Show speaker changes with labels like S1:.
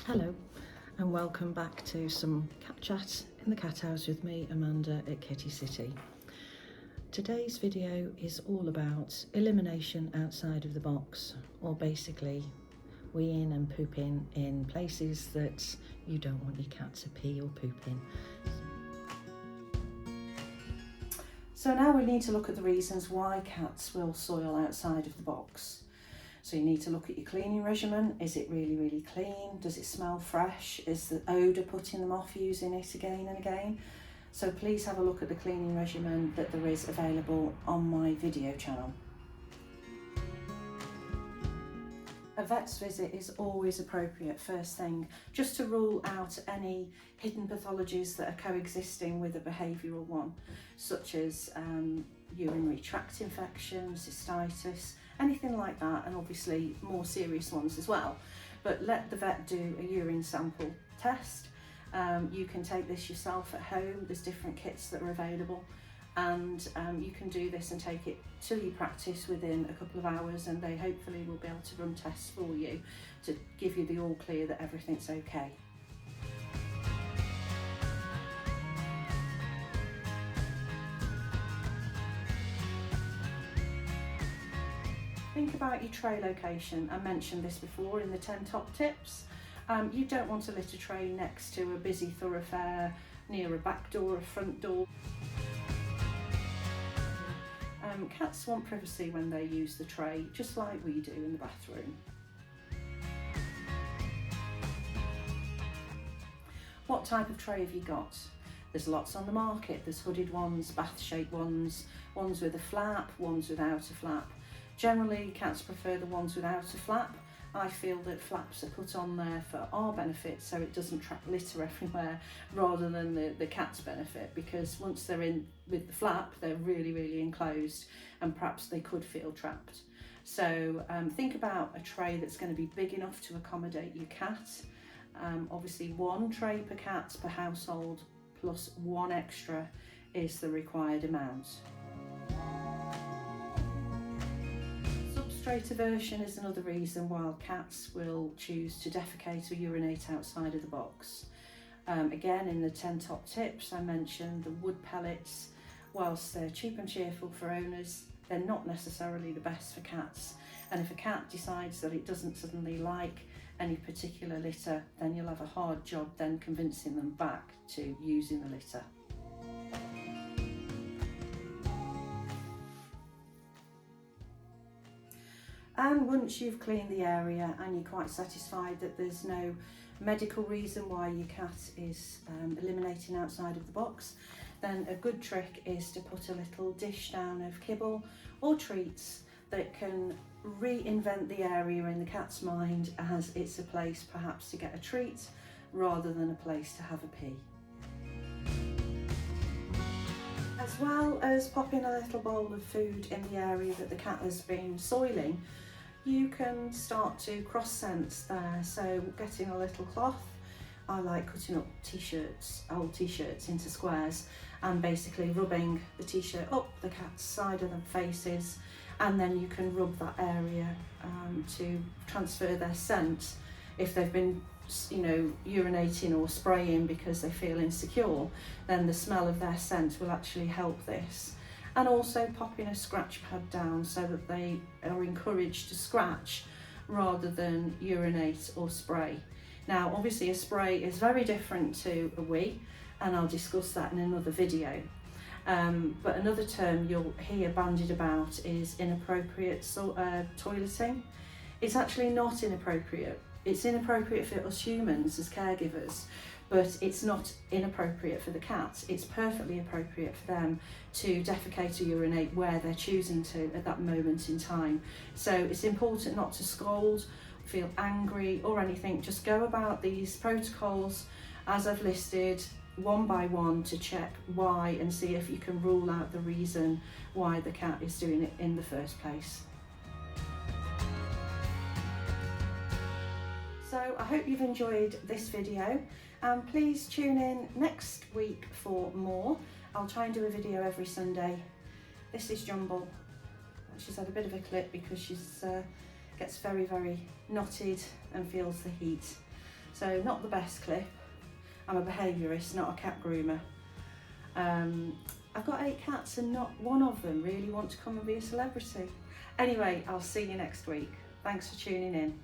S1: Hello and welcome back to some cat chat in the cat house with me, Amanda at Kitty City. Today's video is all about elimination outside of the box, or basically weeing and pooping in places that you don't want your cat to pee or poop in. So now we need to look at the reasons why cats will soil outside of the box. So you need to look at your cleaning regimen. Is it really clean? Does it smell fresh? Is the odour putting them off using it again and again? So please have a look at the cleaning regimen that there is available on my video channel. A vet's visit is always appropriate first thing, just to rule out any hidden pathologies that are coexisting with a behavioural one, such as urinary tract infection, cystitis, anything like that, and obviously more serious ones as well. But let the vet do a urine sample test. You can take this yourself at home. There's different kits that are available, and you can do this and take it till you practice within a couple of hours, and they hopefully will be able to run tests for you to give you the all clear that everything's okay. Think about your tray location. I mentioned this before in the 10 top tips. You don't want a litter tray next to a busy thoroughfare, near a back door, a front door. Cats want privacy when they use the tray, just like we do in the bathroom. What type of tray have you got? There's lots on the market. There's hooded ones, bath-shaped ones, ones with a flap, ones without a flap. Generally, cats prefer the ones without a flap. I feel that flaps are put on there for our benefit, so it doesn't trap litter everywhere, rather than the cat's benefit, because once they're in with the flap, they're really enclosed and perhaps they could feel trapped. So think about a tray that's going to be big enough to accommodate your cat. Obviously one tray per cat per household plus one extra is the required amount. Substrate aversion is another reason why cats will choose to defecate or urinate outside of the box. Again, in the 10 top tips I mentioned the wood pellets. Whilst they're cheap and cheerful for owners, they're not necessarily the best for cats, and if a cat decides that it doesn't suddenly like any particular litter, then you'll have a hard job then convincing them back to using the litter. And once you've cleaned the area and you're quite satisfied that there's no medical reason why your cat is eliminating outside of the box, then a good trick is to put a little dish down of kibble or treats that can reinvent the area in the cat's mind as it's a place perhaps to get a treat rather than a place to have a pee. As well as popping a little bowl of food in the area that the cat has been soiling, you can start to cross-sense there. So getting a little cloth, I like cutting up t-shirts, old t-shirts into squares, and basically rubbing the t-shirt up the cat's side of the faces, and then you can rub that area to transfer their scent. If they've been urinating or spraying because they feel insecure, then the smell of their scent will actually help this. And also popping a scratch pad down so that they are encouraged to scratch rather than urinate or spray. Now obviously a spray is very different to a wee, and I'll discuss that in another video. But another term you'll hear bandied about is inappropriate toileting. It's actually not inappropriate. It's inappropriate for us humans as caregivers, but it's not inappropriate for the cat. It's perfectly appropriate for them to defecate or urinate where they're choosing to at that moment in time. So it's important not to scold, feel angry or anything. Just go about these protocols as I've listed one by one to check why and see if you can rule out the reason why the cat is doing it in the first place. So I hope you've enjoyed this video, and please tune in next week for more. I'll try and do a video every Sunday. This is Jumble. She's had a bit of a clip because she's gets very knotted and feels the heat. So not the best clip. I'm a behaviourist, not a cat groomer. I've got 8 cats and not one of them really want to come and be a celebrity. Anyway, I'll see you next week. Thanks for tuning in.